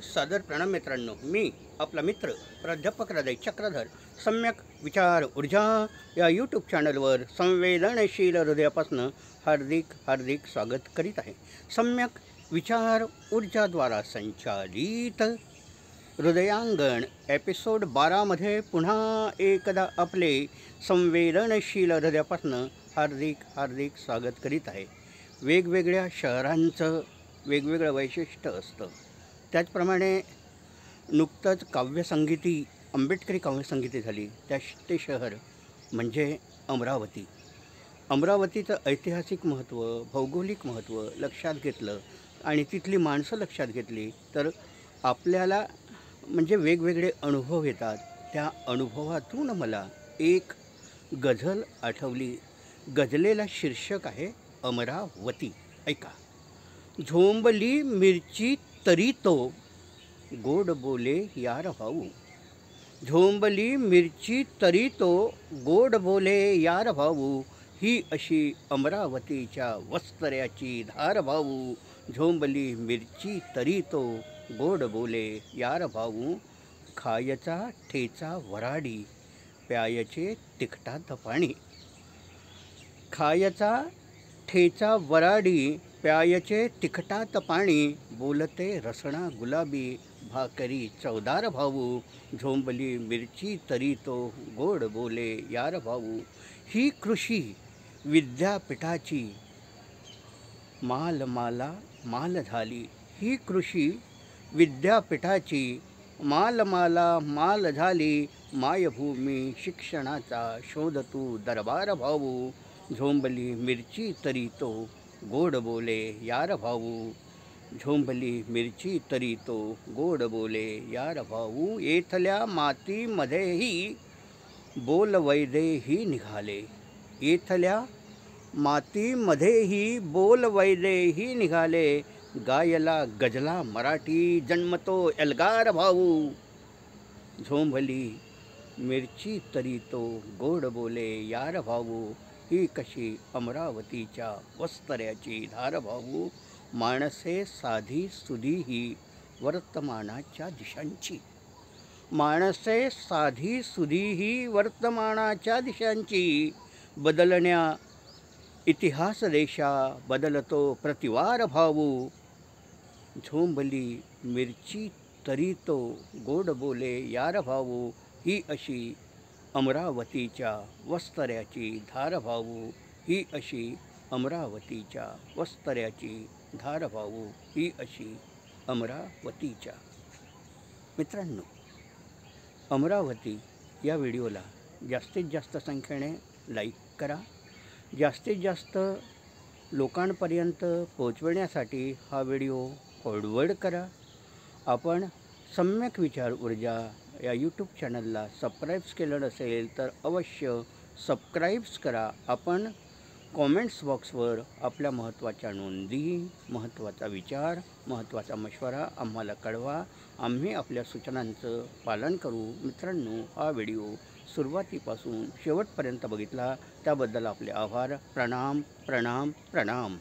सादर प्रणाम मित्रांनो। मी आपला मित्र प्राध्यापक हृदय चक्रधर सम्यक विचार ऊर्जा या यूट्यूब चॅनलवर संवेदनशील हृदयापासून हार्दिक हार्दिक स्वागत करीत आहे। सम्यक विचार ऊर्जाद्वारा संचालित हृदयांगण एपिसोड 12 मध्ये पुन्हा एकदा आपले संवेदनशील हृदयापासून हार्दिक हार्दिक स्वागत करीत आहे। वेगवेगळ्या शहरांचं वेगवेगळं वैशिष्ट्य असतं। त्याचप्रमाणे नुकतंच काव्यसंगीती आंबेडकरी काव्यसंगीती झाली ते शहर म्हणजे अमरावती। अमरावतीचं ऐतिहासिक महत्त्व, भौगोलिक महत्त्व लक्षात घेतलं आणि तिथली माणसं लक्षात घेतली तर आपल्याला म्हणजे वेगवेगळे अनुभव येतात। त्या अनुभवातून मला एक गझल आठवली। गझलेला शीर्षक आहे अमरावती। ऐका। झोंबली मिरची तरी तो गोड बोले यार भाऊ। झोंबली मिरची तरी तो गोड बोले यार भाऊ। ही अशी अमरावतीच्या वस्त्र्याची धार भाऊ। झोंबली मिरची तरी तो गोड बोले यार भाऊ। खायचा ठेचा वराडी प्यायचे तिखटात पाणी। खायचा ठेचा वराडी प्यायचे तिखटात पाणी। बोलते रसणा गुलाबी भाकरी चवदार भाऊ। झोंबली मिरची तरी तो गोड बोले यार भाऊ। ही कृषी विद्यापीठाची माल झाली। ही कृषी विद्यापीठाची माल झाली। मायभूमी शिक्षणाचा शोध तू दरबार भाऊ। झोंबली मिरची तरी तो गोड बोले यार भाऊ। झोंबली मिरची तरी तो गोड बोले यार भाऊ। येथल्या मातीमध्येही बोलवैदेही निघाले। येथल्या मातीमध्येही बोलवैदेही निघाले। गायला गजला मराठी जन्मतो एल्गार भाऊ। झोंबली मिरची तरी तो गोड बोले यार भाऊ। ही कशी अमरावतीच्या वस्त्र्याची धार भाऊ। माणसे साधी सुधी ही वर्तमानाच्या दिशांची। माणसे साधी सुधी ही वर्तमानाच्या दिशांची। बदलण्या इतिहास देशा बदलतो प्रतिवार भाऊ। झोंबली मिरची तरी तो गोड बोले यार भाऊ। ही अशी अमरावतीच्या वस्त्र्याची धार भाऊ। ही अशी अमरावतीच्या वस्त्र्याची धार भाऊ। ही अशी अमरावतीच्या। मित्रांनो, अमरावती या व्हिडिओला जास्तीत जास्त संख्येने लाईक करा। जास्तीत जास्त लोकांपर्यंत पोहोचवण्यासाठी हा व्हिडिओ फॉरवर्ड करा। आपण सम्यक विचार ऊर्जा या यूट्यूब चॅनलला सबस्क्राईब्स केलं नसेल तर अवश्य सबस्क्राईब्स करा। आपण कॉमेंट्स बॉक्सवर आपल्या महत्त्वाच्या नोंदी, महत्त्वाचा विचार, महत्त्वाचा मशवरा आम्हाला कळवा। आम्ही आपल्या सूचनांचं पालन करू। मित्रांनो, हा व्हिडिओ सुरुवातीपासून शेवटपर्यंत बघितला त्याबद्दल आपले आभार। प्रणाम प्रणाम प्रणाम।